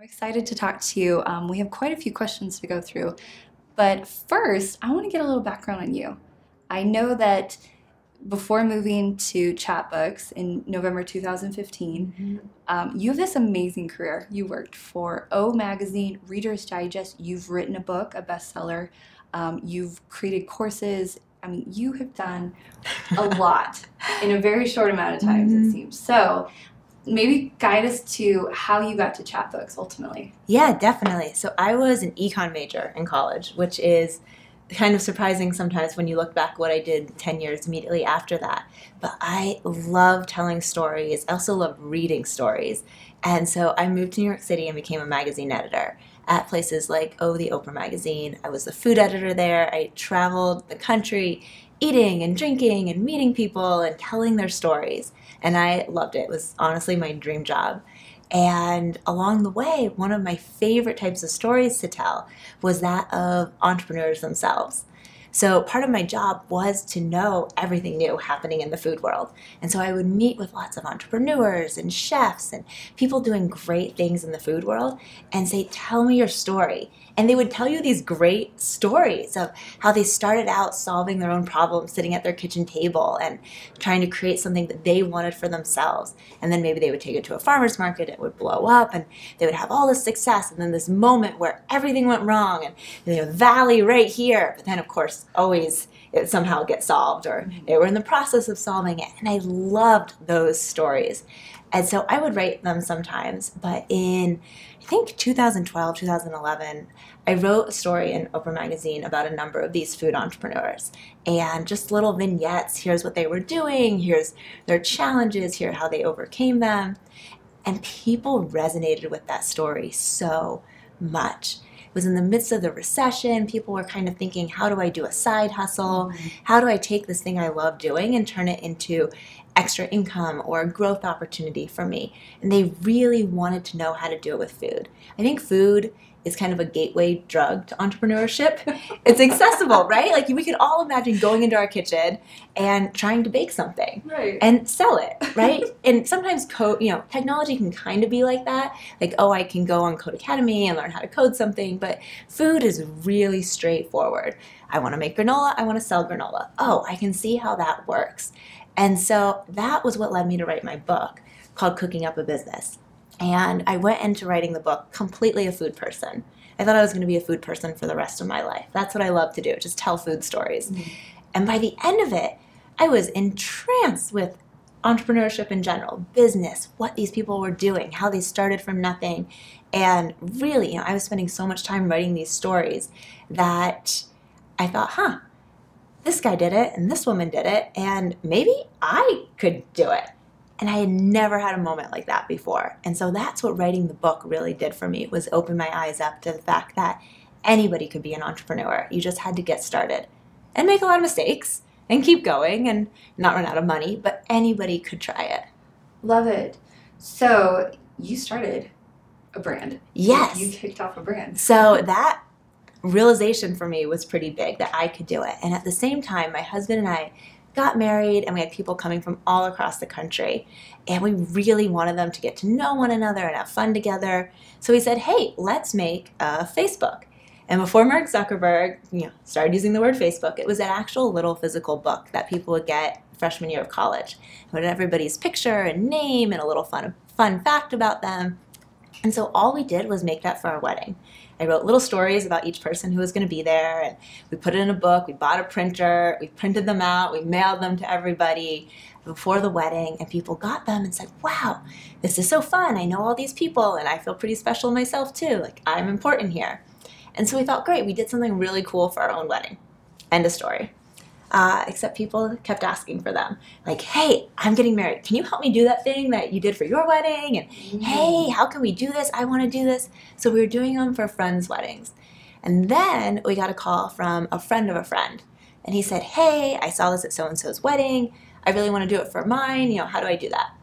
I'm excited to talk to you. We have quite a few questions to go through, but first, I want to get a little background on you. I know that before moving to Chatbooks in November 2015, you have this amazing career. You worked for O Magazine, Reader's Digest. You've written a book, a bestseller. You've created courses. I mean, you have done a lot in a very short amount of time, it seems. So maybe guide us to how you got to Chatbooks ultimately. Yeah, definitely. So I was an econ major in college, which is kind of surprising sometimes when you look back what I did 10 years immediately after that. But I love telling stories. I also love reading stories. And so I moved to New York City and became a magazine editor at places like the Oprah magazine. I was the food editor there. I traveled the country eating and drinking and meeting people and telling their stories. And I loved it. It was honestly my dream job. And along the way, one of my favorite types of stories to tell was that of entrepreneurs themselves. So part of my job was to know everything new happening in the food world. And so I would meet with lots of entrepreneurs and chefs and people doing great things in the food world and say, tell me your story. And they would tell you these great stories of how they started out solving their own problems, sitting at their kitchen table and trying to create something that they wanted for themselves. And then maybe they would take it to a farmer's market, it would blow up, and they would have all this success. And then this moment where everything went wrong and valley right here. But then, of course, always it somehow gets solved, or they were in the process of solving it. And I loved those stories. And so I would write them sometimes, but in, I think, 2012, 2011, I wrote a story in Oprah magazine about a number of these food entrepreneurs and just little vignettes. Here's what they were doing. Here's their challenges. Here's how they overcame them. And people resonated with that story so much. It was in the midst of the recession. People were kind of thinking, how do I do a side hustle? How do I take this thing I love doing and turn it into extra income or a growth opportunity for me? And they really wanted to know how to do it with food. I think food is kind of a gateway drug to entrepreneurship. It's accessible, right? Like we could all imagine going into our kitchen and trying to bake something and sell it, right? And sometimes technology can kind of be like that. Like, I can go on Code Academy and learn how to code something, but food is really straightforward. I want to make granola. I want to sell granola. I can see how that works. And so that was what led me to write my book called Cooking Up a Business. And I went into writing the book completely a food person. I thought I was going to be a food person for the rest of my life. That's what I love to do, just tell food stories. And by the end of it, I was entranced with entrepreneurship in general, business, what these people were doing, how they started from nothing. And really, I was spending so much time writing these stories that I thought, this guy did it and this woman did it, and maybe I could do it. And I had never had a moment like that before. And so that's what writing the book really did for me, was open my eyes up to the fact that anybody could be an entrepreneur. You just had to get started and make a lot of mistakes and keep going and not run out of money, but anybody could try it. Love it. So you started a brand. Yes. You kicked off a brand. So that realization for me was pretty big, that I could do it. And at the same time, my husband and I got married, and we had people coming from all across the country, and we really wanted them to get to know one another and have fun together. So we said, hey, let's make a Facebook. And before Mark Zuckerberg started using the word Facebook, it was an actual little physical book that people would get freshman year of college. It had everybody's picture and name and a little fun fact about them. And so all we did was make that for our wedding. I wrote little stories about each person who was going to be there, and we put it in a book. We bought a printer. We printed them out. We mailed them to everybody before the wedding, and people got them and said, wow, this is so fun. I know all these people, and I feel pretty special myself too. Like, I'm important here. And so we thought, great, we did something really cool for our own wedding. End of story. Except people kept asking for them. Like, hey, I'm getting married. Can you help me do that thing that you did for your wedding? And hey, how can we do this? I want to do this. So we were doing them for friends' weddings. And then we got a call from a friend of a friend. And he said, hey, I saw this at so-and-so's wedding. I really want to do it for mine. How do I do that?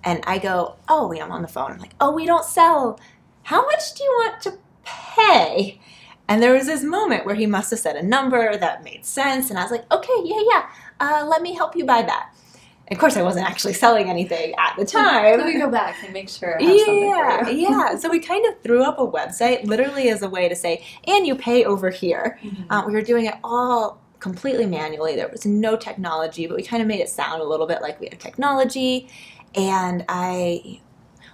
And I go, I'm on the phone. I'm like, we don't sell. How much do you want to pay? And there was this moment where he must have said a number that made sense. And I was like, okay, yeah, let me help you buy that. Of course, I wasn't actually selling anything at the time. Let me go back and make sure I have something for you. Yeah. So we kind of threw up a website literally as a way to say, and you pay over here. We were doing it all completely manually. There was no technology, but we kind of made it sound a little bit like we had technology. And I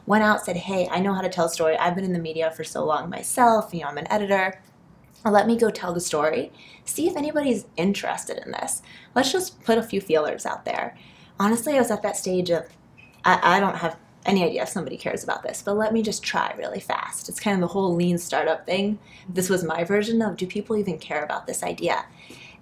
went out and said, hey, I know how to tell a story. I've been in the media for so long myself. You know, I'm an editor. Let me go tell the story. See if anybody's interested in this. Let's just put a few feelers out there. Honestly, I was at that stage of, I don't have any idea if somebody cares about this, but let me just try really fast. It's kind of the whole lean startup thing. This was my version of, do people even care about this idea?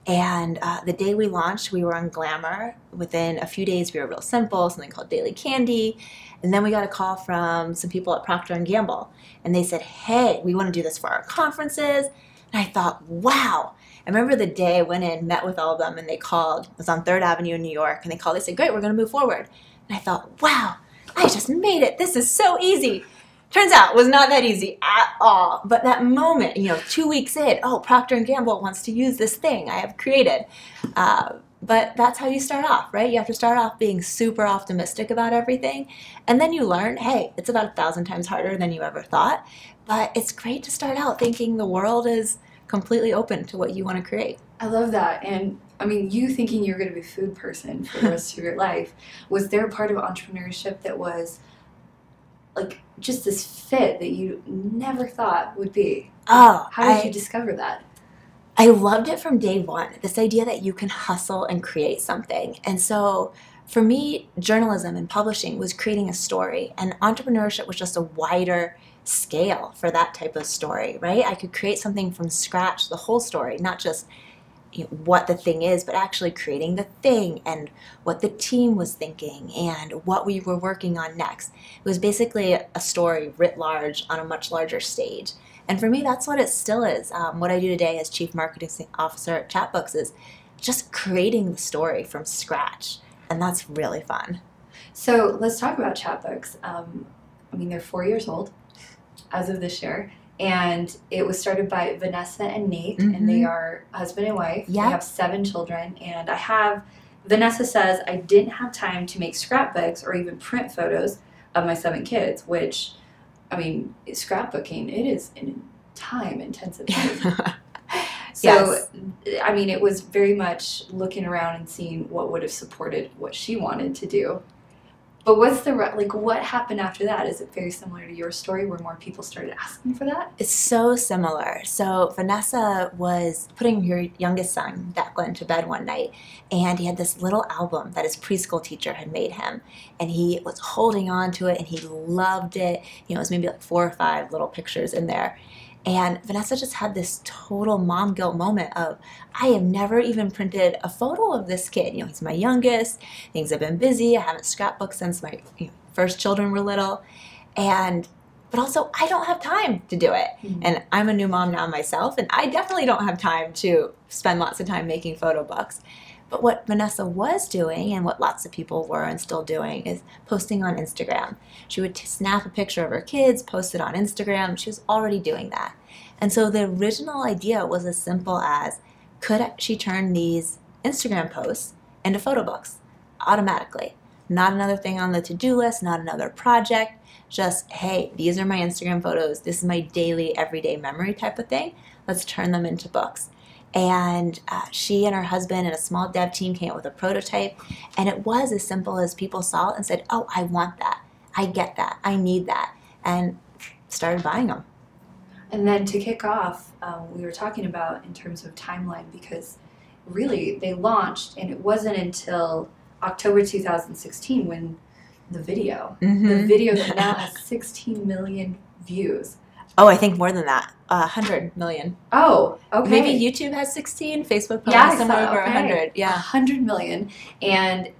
And the day we launched, we were on Glamour. Within a few days, we were real simple, something called Daily Candy. And then we got a call from some people at Procter & Gamble. And they said, hey, we want to do this for our conferences. And I thought, wow. I remember the day I went in, met with all of them, and they called. It was on 3rd Avenue in New York. And they called. They said, great, we're going to move forward. And I thought, wow, I just made it. This is so easy. Turns out it was not that easy at all. But that moment, 2 weeks in, oh, Procter & Gamble wants to use this thing I have created. But that's how you start off, right? You have to start off being super optimistic about everything. And then you learn, hey, it's about 1,000 times harder than you ever thought. But it's great to start out thinking the world is completely open to what you want to create. I love that. And I mean, you thinking you're going to be a food person for the rest of your life, was there a part of entrepreneurship that was like just this fit that you never thought would be? Oh, how did you discover that? I loved it from day one, this idea that you can hustle and create something. And so for me, journalism and publishing was creating a story, and entrepreneurship was just a wider scale for that type of story, right? I could create something from scratch, the whole story, not just what the thing is, but actually creating the thing and what the team was thinking and what we were working on next. It was basically a story writ large on a much larger stage. And for me, that's what it still is. What I do today as Chief Marketing Officer at Chatbooks is just creating the story from scratch. And that's really fun. So let's talk about Chatbooks. I mean, they're 4 years old as of this year. And it was started by Vanessa and Nate, and they are husband and wife. Yep. They have 7 children. And Vanessa says, I didn't have time to make scrapbooks or even print photos of my 7 kids, which, I mean, scrapbooking, it is a time-intensive thing. So, yes. I mean, it was very much looking around and seeing what would have supported what she wanted to do. But what happened after that? Is it very similar to your story where more people started asking for that? It's so similar. So Vanessa was putting her youngest son, Declan, to bed one night, and he had this little album that his preschool teacher had made him, and he was holding on to it, and he loved it. It was maybe like 4 or 5 little pictures in there. And Vanessa just had this total mom guilt moment of, I have never even printed a photo of this kid. He's my youngest. Things have been busy. I haven't scrapbooked since my first children were little. But also, I don't have time to do it. Mm-hmm. And I'm a new mom now myself, and I definitely don't have time to spend lots of time making photo books. But what Vanessa was doing, and what lots of people were and still doing, is posting on Instagram. She would snap a picture of her kids, post it on Instagram. She was already doing that. And so the original idea was as simple as, could she turn these Instagram posts into photo books automatically? Not another thing on the to-do list, not another project, just, hey, these are my Instagram photos. This is my daily, everyday memory type of thing. Let's turn them into books. And she and her husband and a small dev team came up with a prototype, and it was as simple as people saw it and said, oh, I want that, I get that, I need that, and started buying them. And then to kick off, we were talking about in terms of timeline, because really they launched, and it wasn't until October 2016 when the video that now has 16 million views. Oh, I think more than that. 100 million. Oh, okay. Maybe YouTube has 16, Facebook probably has somewhere over 100. Yeah. 100 million. And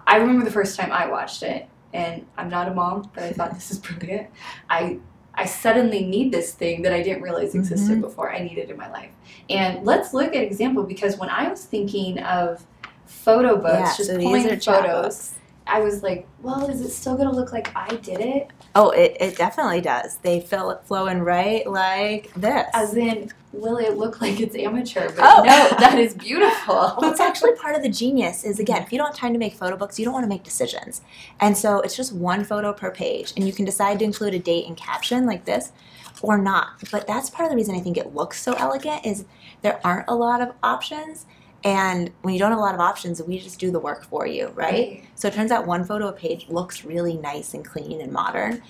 I remember the first time I watched it, and I'm not a mom, but I thought this is brilliant. I suddenly need this thing that I didn't realize existed before. I need it in my life. And let's look at example, because when I was thinking of photo books, just pulling photos I was like, well, is it still going to look like I did it? Oh, it definitely does. They flow in right like this. As in, will it look like it's amateur? But no, that is beautiful. But it's actually part of the genius is, again, if you don't have time to make photo books, you don't want to make decisions. And so it's just one photo per page. And you can decide to include a date and caption like this or not. But that's part of the reason I think it looks so elegant is there aren't a lot of options. And when you don't have a lot of options, we just do the work for you, right? So it turns out one photo a page looks really nice and clean and modern.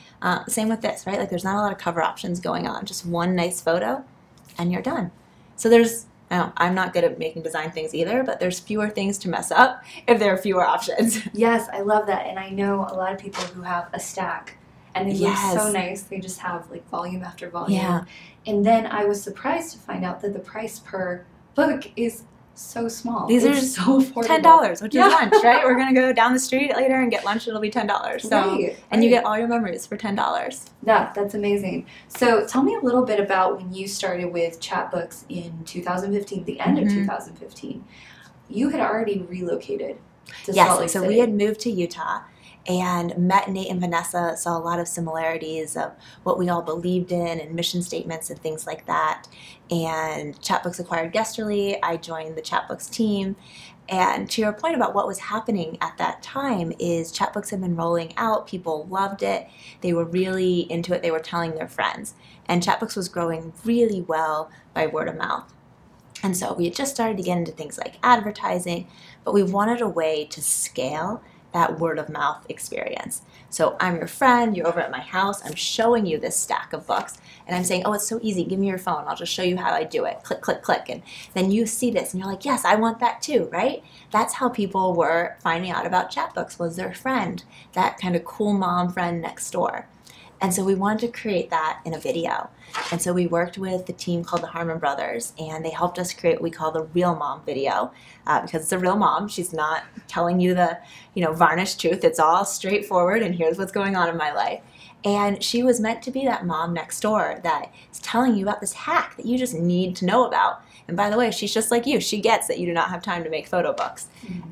Same with this, right? Like there's not a lot of cover options going on. Just one nice photo and you're done. So there's, I'm not good at making design things either, but there's fewer things to mess up if there are fewer options. Yes, I love that. And I know a lot of people who have a stack and they look so nice. They just have like volume after volume. Yeah. And then I was surprised to find out that the price per book is so small. These are so affordable. $10, which is lunch, right? We're gonna go down the street later and get lunch. It'll be $10. So, and you get all your memories for $10. That's amazing. So tell me a little bit about when you started with Chapbooks in 2015, the end of 2015. You had already relocated to Salt Lake City. So we had moved to Utah and met Nate and Vanessa, saw a lot of similarities of what we all believed in and mission statements and things like that. And Chapbooks acquired Guesterly. I joined the Chapbooks team. And to your point about what was happening at that time is Chapbooks had been rolling out. People loved it. They were really into it. They were telling their friends. And Chapbooks was growing really well by word of mouth. And so we had just started to get into things like advertising, but we wanted a way to scale that word of mouth experience. So I'm your friend, you're over at my house, I'm showing you this stack of books, and I'm saying, oh, it's so easy, give me your phone, I'll just show you how I do it, click, click, click, and then you see this, and you're like, yes, I want that too, right? That's how people were finding out about Chapbooks, was their friend, that kind of cool mom friend next door. And so we wanted to create that in a video. And so we worked with the team called the Harmon Brothers, and they helped us create what we call the real mom video, because it's a real mom. She's not telling you the, varnished truth. It's all straightforward, and here's what's going on in my life. And she was meant to be that mom next door that is telling you about this hack that you just need to know about. And by the way, she's just like you. She gets that you do not have time to make photo books.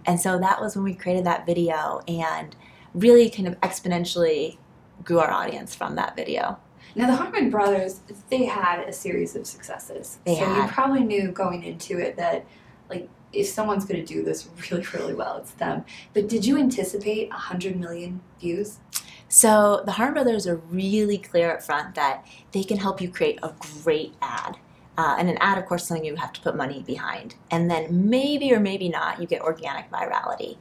And so that was when we created that video and really kind of exponentially grew our audience from that video. Now, the Harmon Brothers, they had a series of successes. You probably knew going into it that, like, if someone's going to do this really, really well, it's them. But did you anticipate 100 million views? So the Harmon Brothers are really clear up front that they can help you create a great ad. And an ad, of course, is something you have to put money behind. And then maybe or maybe not, you get organic virality.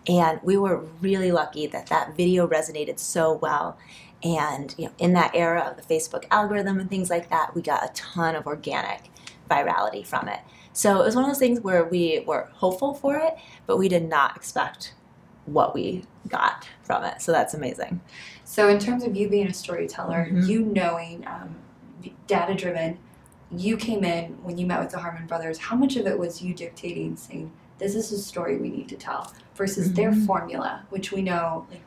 And we were really lucky that that video resonated so well. And in that era of the Facebook algorithm and things like that, we got a ton of organic virality from it. So it was one of those things where we were hopeful for it, but we did not expect what we got from it. So that's amazing. So in terms of you being a storyteller, you knowing data-driven, you came in when you met with the Harmon Brothers. How much of it was you dictating, saying, this is a story we need to tell, versus their formula, which we know, like,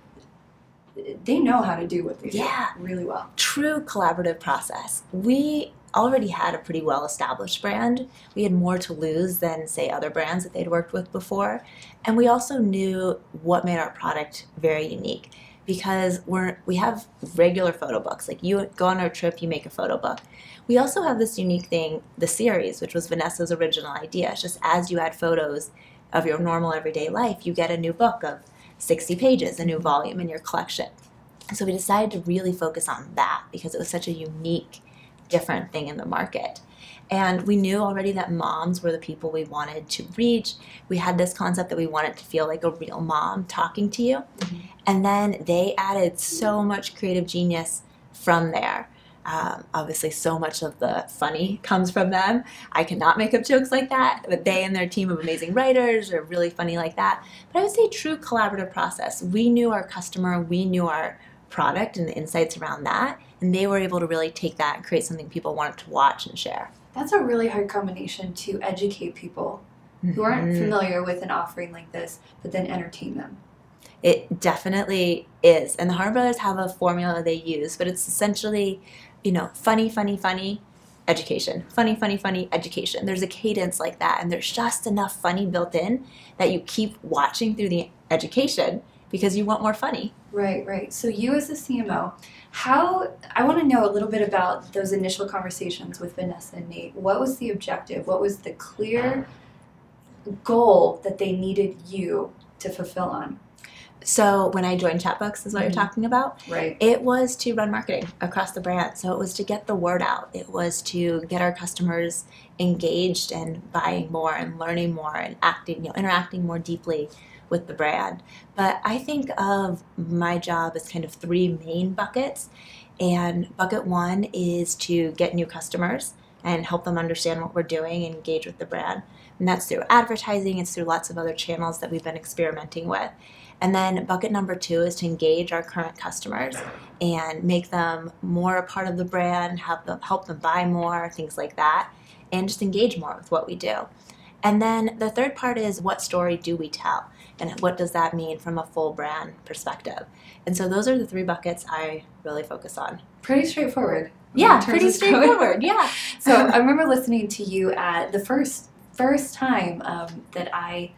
they know how to do what they do really well. True collaborative process. We already had a pretty well-established brand. We had more to lose than, say, other brands that they'd worked with before. And we also knew what made our product very unique. Because we have regular photo books. Like, you go on a trip, you make a photo book. We also have this unique thing, the series, which was Vanessa's original idea. It's just as you add photos of your normal everyday life, you get a new book of 60 pages, a new volume in your collection. So we decided to really focus on that because it was such a unique, different thing in the market. And we knew already that moms were the people we wanted to reach. We had this concept that we wanted to feel like a real mom talking to you. And then they added so much creative genius from there. Obviously, so much of the funny comes from them. I cannot make up jokes like that, but they and their team of amazing writers are really funny like that. But I would say true collaborative process. We knew our customer, we knew our product and the insights around that, and they were able to really take that and create something people wanted to watch and share. That's a really hard combination to educate people who aren't familiar with an offering like this, but then entertain them. It definitely is. And the Harmon Brothers have a formula they use, but it's essentially, funny, funny, funny, education. Funny, funny, funny, education. There's a cadence like that, and there's just enough funny built in that you keep watching through the education because you want more funny. Right, right. So you as the CMO, I want to know a little bit about those initial conversations with Vanessa and Nate. What was the objective? What was the clear goal that they needed you to fulfill on? So when I joined Chatbooks is what you're talking about. Right. It was to run marketing across the brand. So it was to get the word out. It was to get our customers engaged and buying more and learning more and interacting more deeply with the brand. But I think of my job as kind of three main buckets. And bucket one is to get new customers and help them understand what we're doing and engage with the brand. And that's through advertising. It's through lots of other channels that we've been experimenting with. And then bucket number two is to engage our current customers and make them more a part of the brand, help them buy more, things like that, and just engage more with what we do. And then the third part is, what story do we tell? And what does that mean from a full brand perspective? And so those are the three buckets I really focus on. Pretty straightforward. Yeah, pretty straightforward, yeah. So I remember listening to you at the first time that I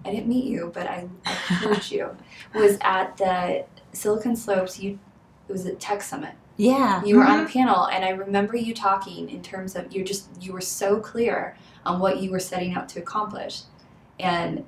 didn't meet you, but I heard you, was at the Silicon Slopes. It was a tech summit. Yeah. You were on a panel, and I remember you talking in terms of you were so clear on what you were setting out to accomplish. And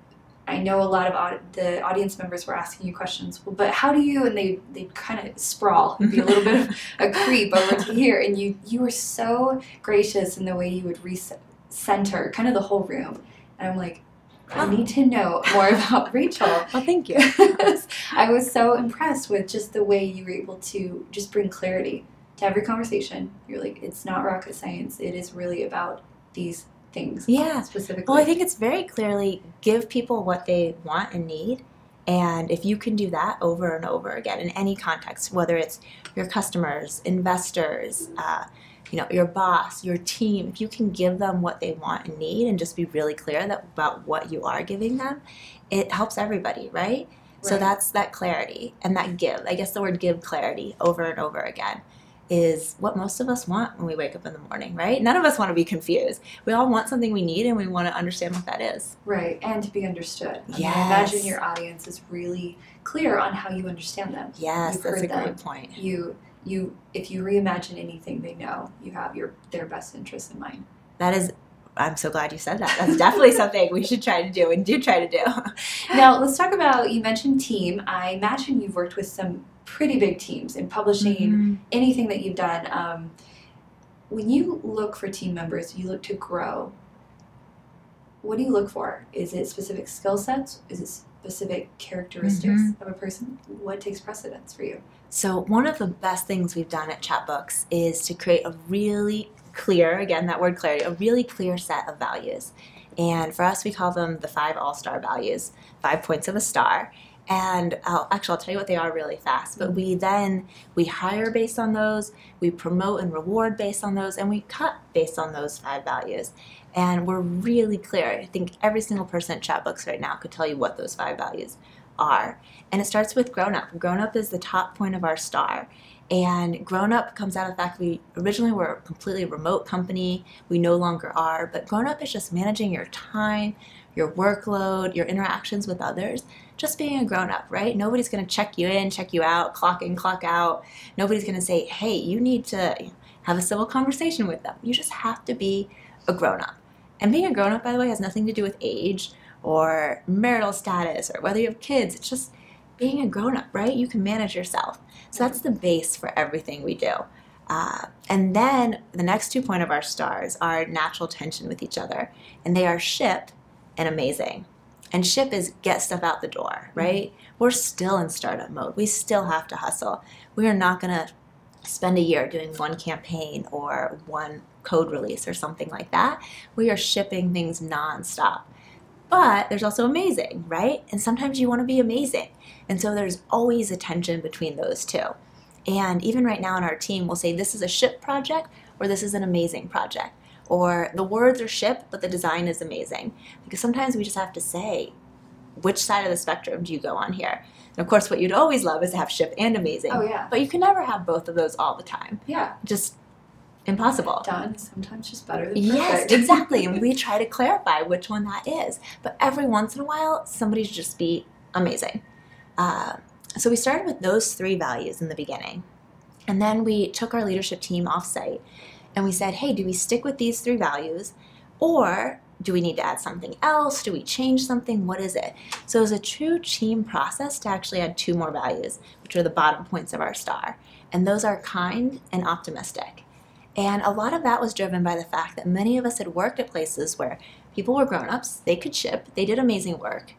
I know a lot of the audience members were asking you questions, well, but how do you, and they kind of sprawl, be a little bit of a creep over to here, and you were so gracious in the way you would recenter kind of the whole room. And I'm like, I need to know more about Rachel. Well, thank you. I was so impressed with just the way you were able to just bring clarity to every conversation. You're like, it's not rocket science. It is really about these things. Yeah. Specifically. Well, I think it's very clearly give people what they want and need. And if you can do that over and over again in any context, whether it's your customers, investors, your boss, your team, if you can give them what they want and need and just be really clear about what you are giving them, it helps everybody, right? So that's that clarity and that give. I guess the word give, clarity, over and over again is what most of us want when we wake up in the morning, right? None of us want to be confused. We all want something we need and we want to understand what that is. Right, and to be understood. Yes. I imagine your audience is really clear on how you understand them. Yes, that's a great point. If you reimagine anything they know, you have their best interest in mind. I'm so glad you said that. That's definitely something we should try to do and do try to do. Now, let's talk about, you mentioned team. I imagine you've worked with some pretty big teams in publishing, anything that you've done. When you look for team members, you look to grow. What do you look for? Is it specific skill sets? Is it specific characteristics of a person? What takes precedence for you? So one of the best things we've done at Chatbooks is to create a really clear, again, that word clarity, a really clear set of values. And for us, we call them the 5 all-star values, 5 points of a star. And I'll tell you what they are really fast. But we hire based on those, we promote and reward based on those, and we cut based on those 5 values. And we're really clear. I think every single person at Chatbooks right now could tell you what those 5 values are. And it starts with grown up. Grown up is the top point of our star. And grown up comes out of the fact we originally were a completely remote company. We no longer are. But grown up is just managing your time, your workload, your interactions with others. Just being a grown up, right? Nobody's going to check you in, check you out, clock in, clock out. Nobody's going to say, hey, you need to have a civil conversation with them. You just have to be a grown up. And being a grown up, by the way, has nothing to do with age or marital status or whether you have kids. It's just being a grown up, right? You can manage yourself. So that's the base for everything we do. And then the next 2 points of our stars are natural tension with each other. And they are ship and amazing. And ship is get stuff out the door, right? We're still in startup mode. We still have to hustle. We are not going to spend a year doing one campaign or one code release or something like that. We are shipping things nonstop. But there's also amazing, right? And sometimes you want to be amazing. And so there's always a tension between those two. And even right now in our team, we'll say this is a ship project or this is an amazing project. Or the words are ship, but the design is amazing. Because sometimes we just have to say, which side of the spectrum do you go on here? And of course, what you'd always love is to have ship and amazing. Oh, yeah. But you can never have both of those all the time. Yeah. Just impossible. Done is sometimes just better than perfect. Yes, exactly. And we try to clarify which one that is. But every once in a while, somebody should just be amazing. So we started with those 3 values in the beginning. And then we took our leadership team offsite and we said, hey, do we stick with these 3 values, or do we need to add something else? Do we change something? What is it? So it was a true team process to actually add 2 more values, which are the bottom points of our star. And those are kind and optimistic. And a lot of that was driven by the fact that many of us had worked at places where people were grown-ups, they could ship, they did amazing work,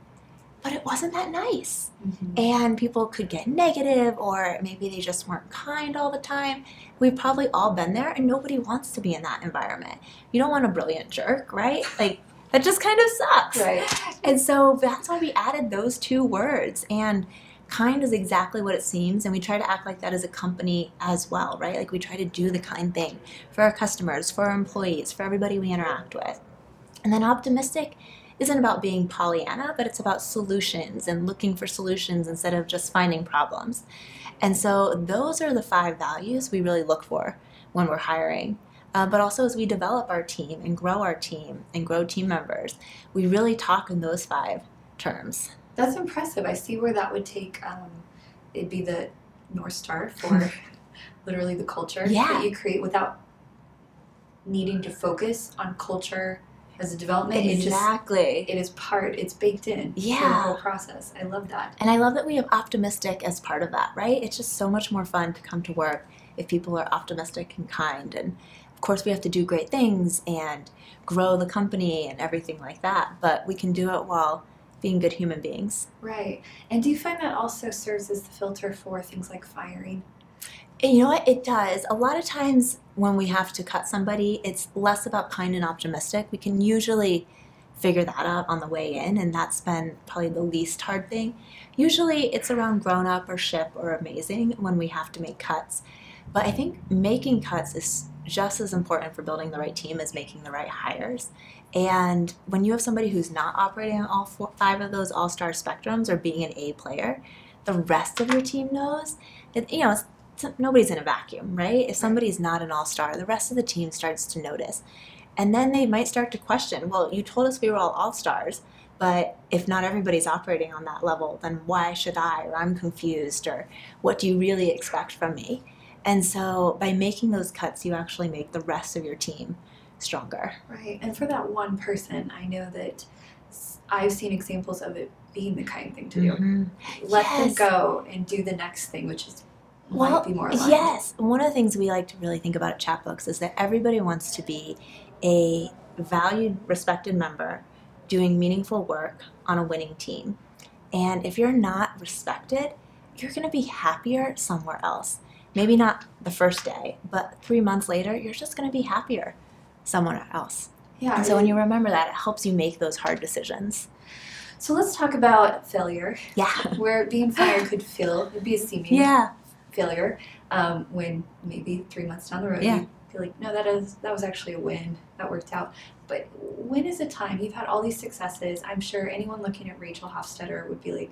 but it wasn't that nice. And people could get negative, or maybe they just weren't kind all the time. We've probably all been there, and nobody wants to be in that environment. You don't want a brilliant jerk, right? Like, that just kind of sucks. Right. And so that's why we added those 2 words. And kind is exactly what it seems, and we try to act like that as a company as well, right? Like, we try to do the kind thing for our customers, for our employees, for everybody we interact with. And then optimistic isn't about being Pollyanna, but it's about solutions and looking for solutions instead of just finding problems. And so those are the 5 values we really look for when we're hiring. But also as we develop our team and grow team members, we really talk in those 5 terms. That's impressive. I see where that would take, it'd be the North Star for literally the culture that you create without needing to focus on culture as a development. Exactly. It's baked in to the whole process. I love that. And I love that we have optimistic as part of that, right? It's just so much more fun to come to work if people are optimistic and kind. And of course we have to do great things and grow the company and everything like that, but we can do it while being good human beings. Right. And do you find that also serves as the filter for things like firing? And you know what? It does. A lot of times when we have to cut somebody, it's less about kind and optimistic. We can usually figure that out on the way in, and that's been probably the least hard thing. Usually it's around grown up or ship or amazing when we have to make cuts. But I think making cuts is just as important for building the right team as making the right hires. And when you have somebody who's not operating on all 5 of those all-star spectrums or being an A player, the rest of your team knows that, nobody's in a vacuum, right? If somebody's not an all-star, the rest of the team starts to notice. And then they might start to question, well, you told us we were all all-stars, but if not everybody's operating on that level, then why should I? Or I'm confused, or what do you really expect from me? And so by making those cuts, you actually make the rest of your team stronger. Right. And for that one person, I know that I've seen examples of it being the kind thing to do. Let them go and do the next thing, which is might be more aligned. Yes. One of the things we like to really think about at Chatbooks is that everybody wants to be a valued, respected member doing meaningful work on a winning team. And if you're not respected, you're going to be happier somewhere else. Maybe not the first day, but 3 months later, you're just going to be happier somewhere else. Yeah. And so when you remember that, it helps you make those hard decisions. So let's talk about failure. Yeah. Where being fired could it'd be a seeming failure, when maybe 3 months down the road you feel like, no, that was actually a win, that worked out. But when is a time, you've had all these successes, I'm sure anyone looking at Rachel Hofstetter would be like,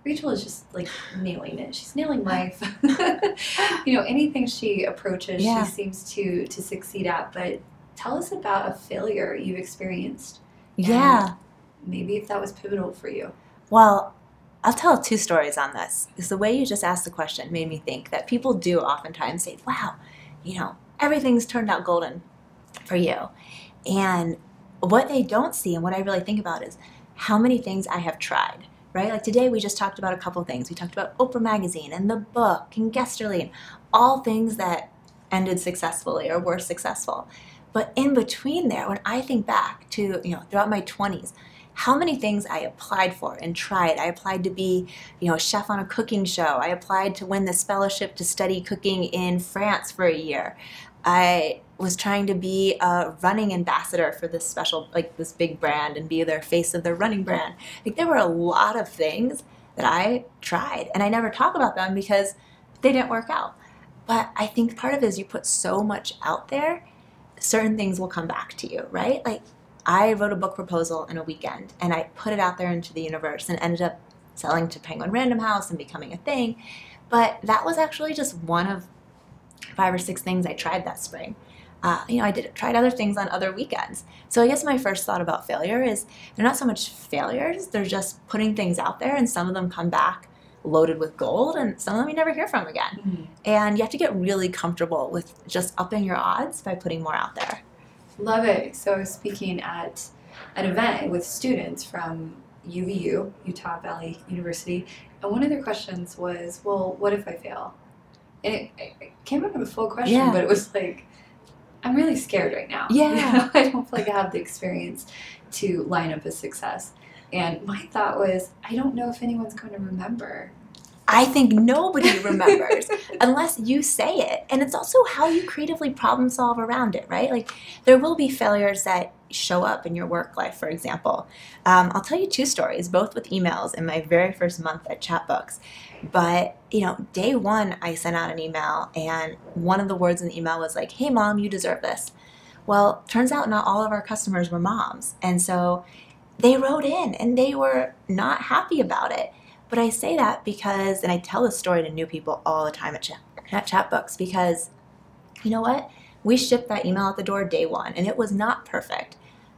Rachel is just like nailing it. She's nailing life. Anything she approaches, she seems to succeed at. But tell us about a failure you've experienced. Yeah. Maybe if that was pivotal for you. Well, I'll tell 2 stories on this, because the way you just asked the question made me think that people do oftentimes say, wow, everything's turned out golden for you. And what they don't see, and what I really think about, is how many things I have tried, right? Like today we just talked about a couple things. We talked about Oprah Magazine and the book and Guesterly, and all things that ended successfully or were successful. But in between there, when I think back to, throughout my 20s, how many things I applied for and tried. I applied to be, a chef on a cooking show. I applied to win this fellowship to study cooking in France for a year. I was trying to be a running ambassador for this special, this big brand, and be their face of their running brand. There were a lot of things that I tried, and I never talk about them because they didn't work out. But I think part of it is you put so much out there, certain things will come back to you, right? I wrote a book proposal in a weekend, and I put it out there into the universe and ended up selling to Penguin Random House and becoming a thing. But that was actually just one of 5 or 6 things I tried that spring. I tried other things on other weekends. So I guess my first thought about failure is they're not so much failures, they're just putting things out there, and some of them come back loaded with gold, and some of them you never hear from again. Mm-hmm. And you have to get really comfortable with just upping your odds by putting more out there. Love it. So I was speaking at an event with students from UVU, Utah Valley University, and one of their questions was, well, what if I fail? And it came up with a full question, but it was like, I'm really scared right now. Yeah. You know, I don't feel like I have the experience to line up a success. And my thought was, I don't know if anyone's going to remember. I think nobody remembers unless you say it. And it's also how you creatively problem solve around it, right? Like, there will be failures that show up in your work life, for example. I'll tell you 2 stories, both with emails in my very first month at Chatbooks. But, day 1, I sent out an email, and one of the words in the email was like, hey, Mom, you deserve this. Well, turns out not all of our customers were moms. And so they wrote in, and they were not happy about it. But I say that because, and I tell this story to new people all the time at Chatbooks, because you know what? We shipped that email out the door day 1, and it was not perfect.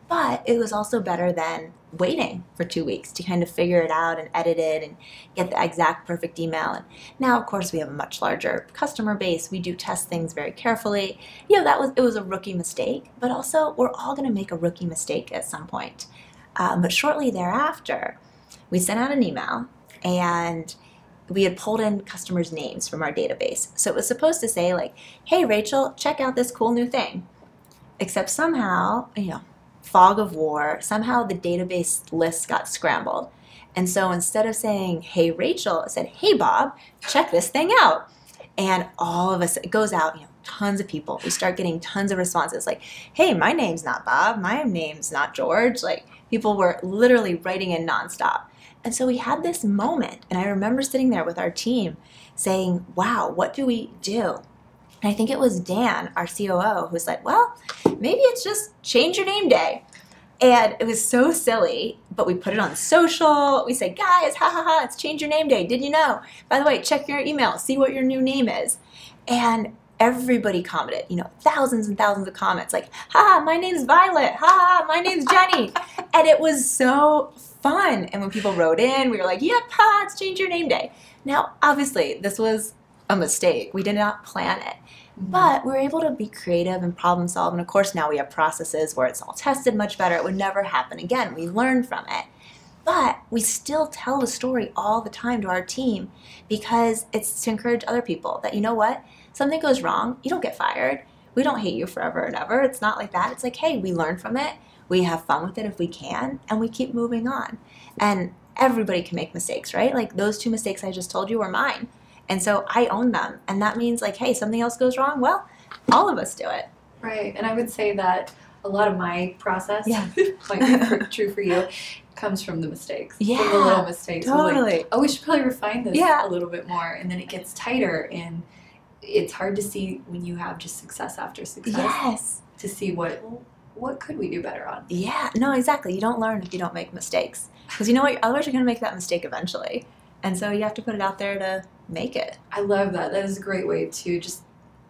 But it was also better than waiting for 2 weeks to kind of figure it out and edit it and get the exact perfect email. And now, of course, we have a much larger customer base. We do test things very carefully. It was a rookie mistake, but also we're all going to make a rookie mistake at some point. But shortly thereafter, we sent out an email, and we had pulled in customers' names from our database. So it was supposed to say like, hey, Rachel, check out this cool new thing. Except somehow, fog of war, somehow the database list got scrambled. And so instead of saying, hey, Rachel, it said, hey, Bob, check this thing out. And all of us, it goes out, tons of people. We start getting tons of responses like, hey, my name's not Bob. My name's not George. Like, people were literally writing in nonstop. And so we had this moment, and I remember sitting there with our team saying, wow, what do we do? And I think it was Dan, our COO, who was like, well, maybe it's just change your name day. And it was so silly, but we put it on social. We said, guys, ha ha ha, it's change your name day. Did you know? By the way, check your email, see what your new name is. And everybody commented, thousands and thousands of comments like, ha, my name's Violet. Ha, my name's Jenny. And it was so fun. And when people wrote in, we were like, yep, ha, it's change your name day. Now, obviously, this was a mistake. We did not plan it. But we were able to be creative and problem solve. And of course, now we have processes where it's all tested much better. It would never happen again. We learned from it. But we still tell the story all the time to our team because it's to encourage other people that, you know what? Something goes wrong, you don't get fired. We don't hate you forever and ever. It's not like that. It's like, hey, we learn from it. We have fun with it if we can, and we keep moving on. And everybody can make mistakes, right? Like those 2 mistakes I just told you were mine. And so I own them. And that means like, hey, something else goes wrong. Well, all of us do it. Right. And I would say that a lot of my process, might be true for you, comes from the mistakes. Yeah, from the little mistakes. totally. Like, oh, we should probably refine this a little bit more. And then it gets tighter. And it's hard to see when you have just success after success. Yes. To see what could we do better on. Yeah. No, exactly. You don't learn if you don't make mistakes. Because you know what? Otherwise, you're going to make that mistake eventually. And so you have to put it out there to make it. I love that. That is a great way to just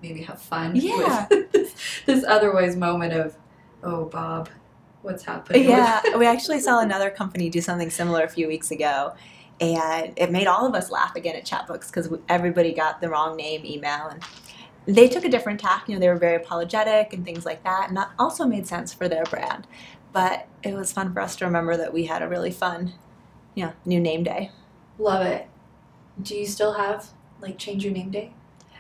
maybe have fun with this otherwise moment of, oh, Bob, what's happening? Yeah, we actually saw another company do something similar a few weeks ago, and it made all of us laugh again at Chatbooks because everybody got the wrong name email, and they took a different tack. They were very apologetic and things like that, and that also made sense for their brand. But it was fun for us to remember that we had a really fun, new name day. Love it. Do you still have, change your name day?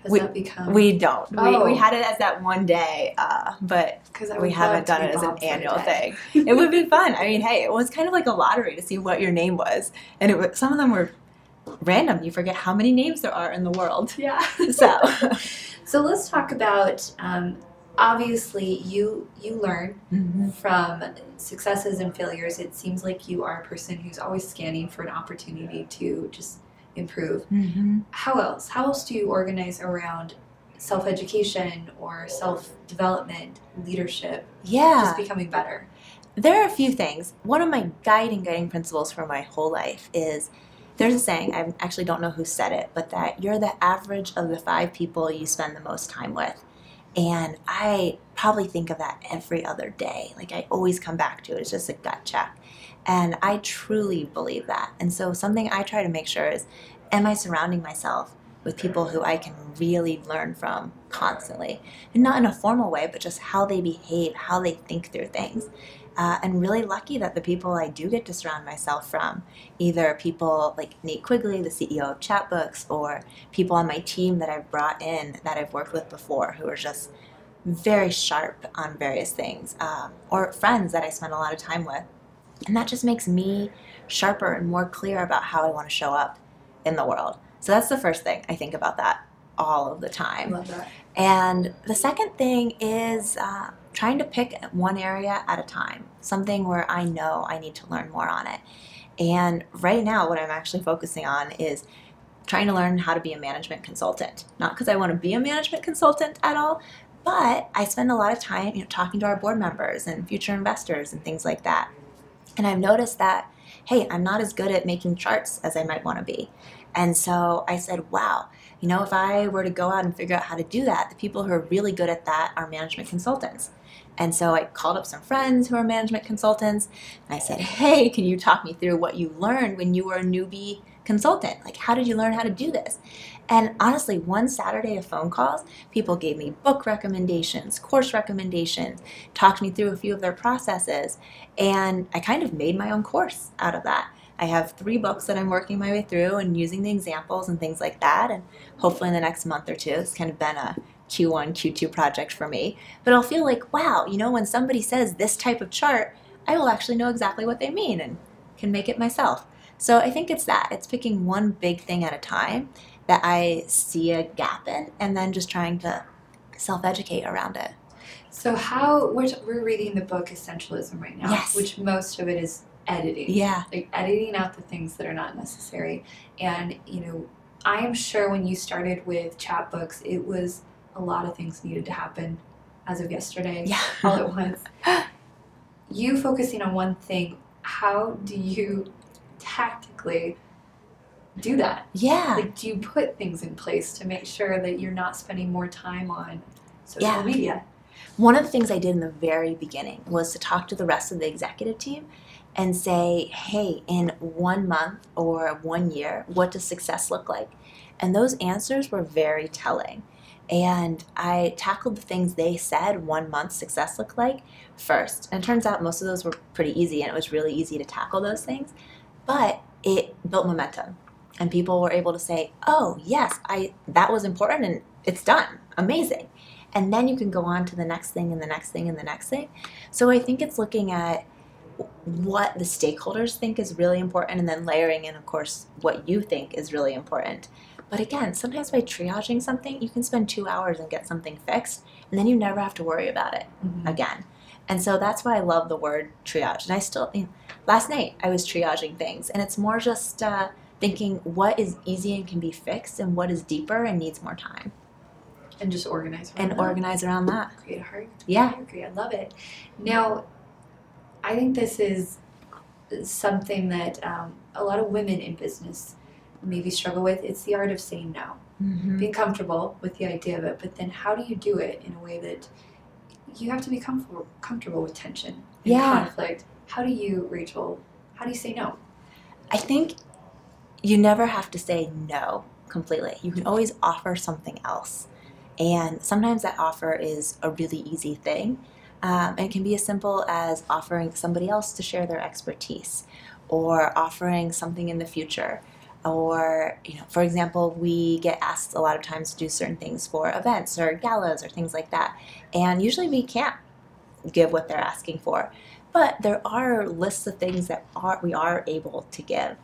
Has that become... We don't. Oh. We had it as that one day, but we haven't done it as an annual thing. It would be fun. I mean, hey, it was kind of like a lottery to see what your name was. And some of them were random. You forget how many names there are in the world. Yeah. So let's talk about... obviously, you learn from successes and failures. It seems like you are a person who's always scanning for an opportunity to just improve. How else? How else do you organize around self-education or self-development, leadership, just becoming better? There are a few things. One of my guiding principles for my whole life is, there's a saying, I actually don't know who said it, but that you're the average of the 5 people you spend the most time with. And I probably think of that every other day. I always come back to it. It's just a gut check. And I truly believe that. And so something I try to make sure is am I surrounding myself with people who I can really learn from constantly? And not in a formal way, but just how they behave, how they think through things. And really lucky that the people I do get to surround myself from, either people like Nate Quigley, the CEO of Chatbooks, or people on my team that I've brought in that I've worked with before who are just very sharp on various things, or friends that I spend a lot of time with. And that just makes me sharper and more clear about how I want to show up in the world. So that's the first thing I think about that all of the time. Love that. And the second thing is trying to pick one area at a time, something where I know I need to learn more on it. And right now, what I'm actually focusing on is trying to learn how to be a management consultant. Not because I want to be a management consultant at all, but I spend a lot of time, talking to our board members and future investors and things like that. And I've noticed that, hey, I'm not as good at making charts as I might want to be. And so I said, wow, if I were to go out and figure out how to do that, the people who are really good at that are management consultants. And so I called up some friends who are management consultants, and I said, hey, can you talk me through what you learned when you were a newbie consultant? Like, how did you learn how to do this? And honestly, one Saturday of phone calls, people gave me book recommendations, course recommendations, talked me through a few of their processes, and I kind of made my own course out of that. I have 3 books that I'm working my way through and using the examples and things like that, and hopefully in the next month or two, it's kind of been a Q1, Q2 project for me. But I'll feel like, wow, when somebody says this type of chart, I will actually know exactly what they mean and can make it myself. So I think it's that. It's picking one big thing at a time that I see a gap in, and then just trying to self-educate around it. So we're reading the book Essentialism right now, Yes. which most of it is editing. Yeah. Like editing out the things that are not necessary. And, I am sure when you started with Chatbooks, it was a lot of things needed to happen as of yesterday, all at once. You focusing on one thing, how do you tactically do that? Yeah. Like, do you put things in place to make sure that you're not spending more time on social media? One of the things I did in the very beginning was to talk to the rest of the executive team and say, hey, in 1 month or 1 year, what does success look like? And those answers were very telling. And I tackled the things they said 1 month success looked like first. And it turns out most of those were pretty easy, and it was really easy to tackle those things. But it built momentum. And people were able to say, oh, yes, that was important, and it's done. Amazing. And then you can go on to the next thing and the next thing and the next thing. So I think it's looking at what the stakeholders think is really important, and then layering in, of course, what you think is really important. But again, sometimes by triaging something, you can spend 2 hours and get something fixed, and then you never have to worry about it again. And so that's why I love the word triage. And I still, last night I was triaging things, and it's more just thinking what is easy and can be fixed, and what is deeper and needs more time. And just organize around that. Create a hierarchy. Yeah. I love it. Now, I think this is something that a lot of women in business maybe struggle with. It's the art of saying no. Being comfortable with the idea of it, but then how do you do it in a way that you have to be comfortable with tension and conflict? How do you, Rachel, say no? I think you never have to say no completely. You can always offer something else. And sometimes that offer is a really easy thing. And it can be as simple as offering somebody else to share their expertise, or offering something in the future. Or, for example, we get asked a lot of times to do certain things for events or galas or things like that. And usually we can't give what they're asking for. But there are lists of things that we are able to give.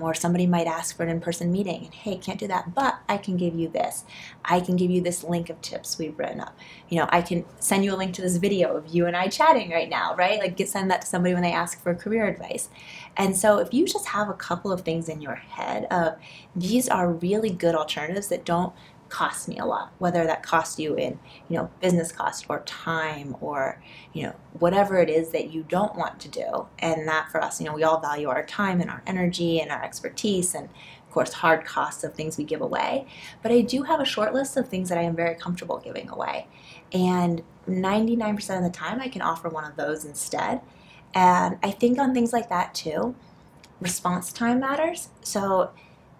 Or somebody might ask for an in-person meeting, and hey, can't do that, but I can give you this. I can give you this link of tips we've written up. I can send you a link to this video of you and I chatting right now, right? Like, send that to somebody when they ask for career advice. And so if you just have a couple of things in your head of these are really good alternatives that don't cost me a lot, whether that costs you in, business cost or time or, whatever it is that you don't want to do. And that for us, we all value our time and our energy and our expertise and, of course, hard costs of things we give away. But I do have a short list of things that I am very comfortable giving away. And 99% of the time, I can offer one of those instead. And I think on things like that, too, response time matters. So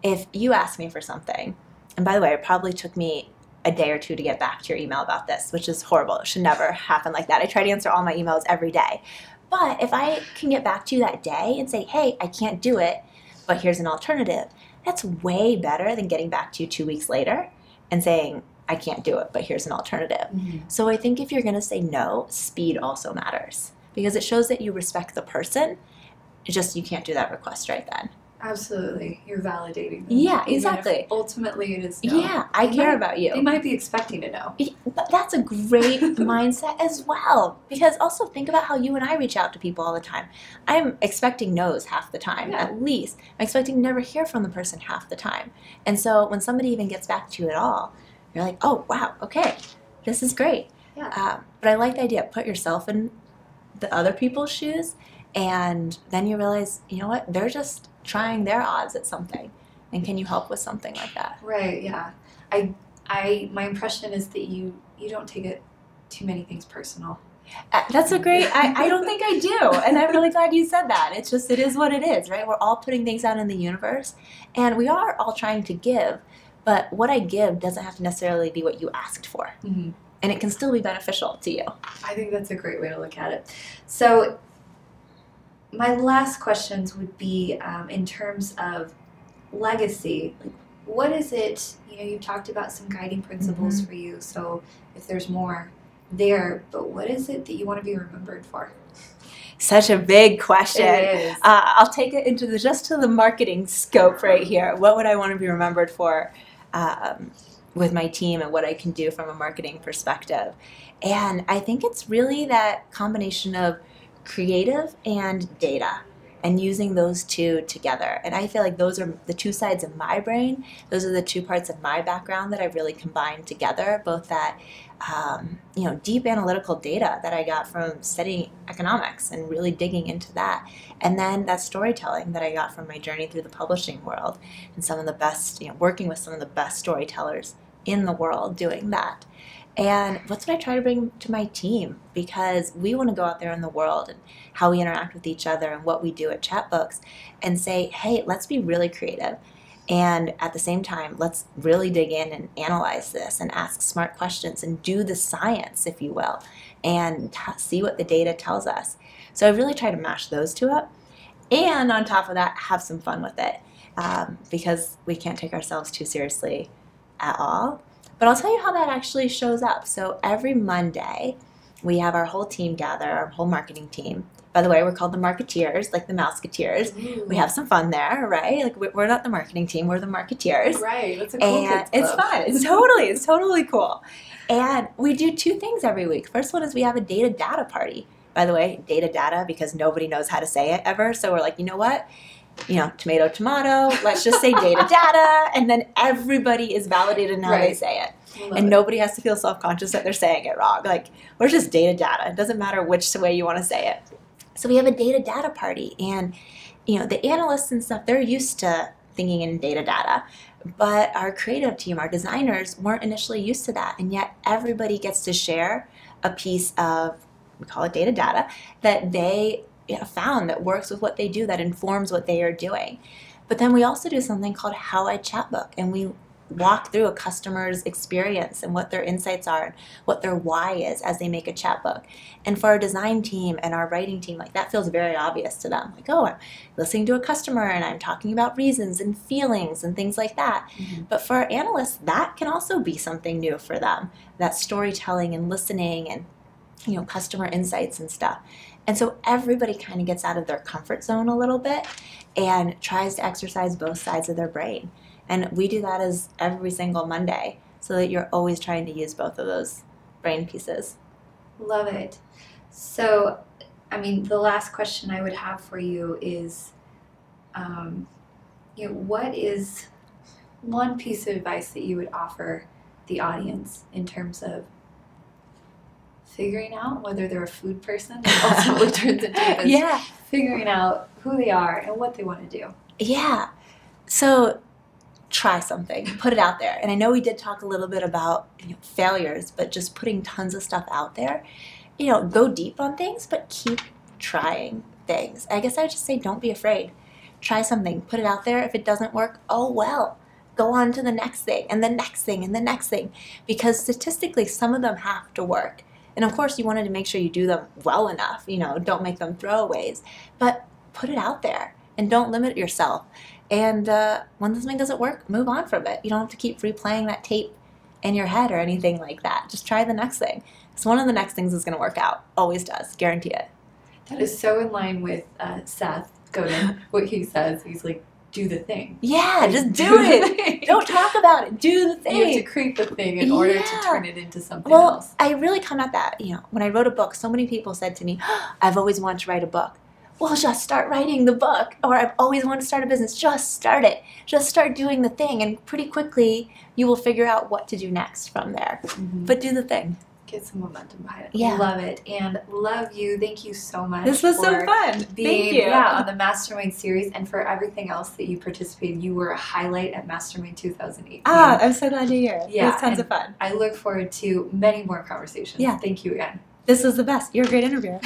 if you ask me for something, and by the way, it probably took me a day or two to get back to your email about this, which is horrible. It should never happen like that. I try to answer all my emails every day. But if I can get back to you that day and say, hey, I can't do it, but here's an alternative, that's way better than getting back to you 2 weeks later and saying, I can't do it, but here's an alternative. So I think if you're going to say no, speed also matters because it shows that you respect the person. It's just you can't do that request right then. Absolutely. You're validating them. Yeah, Even exactly. if ultimately it is no. Yeah, I care about you. They might be expecting to know. But that's a great mindset as well. Because also think about how you and I reach out to people all the time. I'm expecting no's half the time, at least. I'm expecting to never hear from the person half the time. And so when somebody even gets back to you at all, you're like, oh, wow, okay, this is great. Yeah. But I like the idea. Put yourself in the other people's shoes, and then you realize, you know what, they're just trying their odds at something. And can you help with something like that? Right, yeah. My impression is that you don't take it too many things personal. That's a great, I don't think I do. And I'm really glad you said that. It's just, it is what it is, right? We're all putting things out in the universe. And we are all trying to give. But what I give doesn't have to necessarily be what you asked for. And it can still be beneficial to you. I think that's a great way to look at it. So my last questions would be in terms of legacy. Like, what is it, you've talked about some guiding principles for you, so if there's more there, but what is it that you want to be remembered for? Such a big question. It is. I'll take it into just to the marketing scope right here. What would I want to be remembered for with my team and what I can do from a marketing perspective? And I think it's really that combination of creative and data and using those two together. And I feel like those are the two sides of my brain. Those are the two parts of my background that I've really combined together, both that deep analytical data that I got from studying economics and really digging into that. And then that storytelling that I got from my journey through the publishing world and some of the best, working with some of the best storytellers in the world doing that. And what's what I try to bring to my team, because we want to go out there in the world and how we interact with each other and what we do at Chatbooks and say, hey, let's be really creative. And at the same time, let's really dig in and analyze this and ask smart questions and do the science, if you will, and see what the data tells us. So I really try to mash those two up. And on top of that, have some fun with it because we can't take ourselves too seriously at all. But I'll tell you how that actually shows up. So every Monday, we have our whole team gather, our whole marketing team. By the way, we're called the Marketeers, like the Mouseketeers. Ooh. We have some fun there, right? Like we're not the marketing team, we're the Marketeers. Right, that's a cool kids club. It's fun. It's totally cool. And we do two things every week. First one is we have a data party. By the way, data because nobody knows how to say it ever. So we're like, you know what? Tomato, tomato, let's just say data, and then everybody is validated in how they say it. And nobody has to feel self-conscious that they're saying it wrong. Like, we're just data. It doesn't matter which way you want to say it. So we have a data party, and, the analysts and stuff, they're used to thinking in data. But our creative team, our designers, weren't initially used to that, and yet everybody gets to share a piece of, we call it data, that they found that works with what they do, that informs what they are doing. But then we also do something called How I Chatbook, and we walk through a customer's experience and what their insights are and what their why is as they make a chatbook. And for our design team and our writing team, like that feels very obvious to them. Like, oh, I'm listening to a customer and I'm talking about reasons and feelings and things like that. But for our analysts, that can also be something new for them, that storytelling and listening and customer insights and stuff. And so everybody kind of gets out of their comfort zone a little bit and tries to exercise both sides of their brain. And we do that as every single Monday so that you're always trying to use both of those brain pieces. Love it. So, the last question I would have for you is, what is one piece of advice that you would offer the audience in terms of figuring out whether they're a food person and ultimately turns into this, figuring out who they are and what they want to do? Yeah. So try something, put it out there. And I know we did talk a little bit about failures, but just putting tons of stuff out there, go deep on things, but keep trying things. I guess I would just say don't be afraid. Try something, put it out there. If it doesn't work, oh well. Go on to the next thing and the next thing and the next thing. Because statistically, some of them have to work. And of course, you wanted to make sure you do them well enough. You know, don't make them throwaways. But put it out there and don't limit yourself. And when something doesn't work, move on from it. You don't have to keep replaying that tape in your head or anything like that. Just try the next thing. Because one of the next things is going to work out. Always does. Guarantee it. That is so in line with Seth Godin, what he says. He's like, do the thing. Yeah, just do it. Don't talk about it. Do the thing. You have to create the thing in order to turn it into something well, else. I really come at that, you know, when I wrote a book, so many people said to me, I've always wanted to write a book. Well, just start writing the book. Or I've always wanted to start a business. Just start it. Just start doing the thing. And pretty quickly, you will figure out what to do next from there. Mm-hmm. But do the thing. Get some momentum behind it. Yeah. Love it. And love you. Thank you so much. This was so fun. Thank you. Yeah, on the Mastermind series and for everything else that you participated. You were a highlight at Mastermind 2018. Ah, I'm so glad to hear. Yeah, it was tons of fun. I look forward to many more conversations. Yeah. Thank you again. This was the best. You're a great interviewer.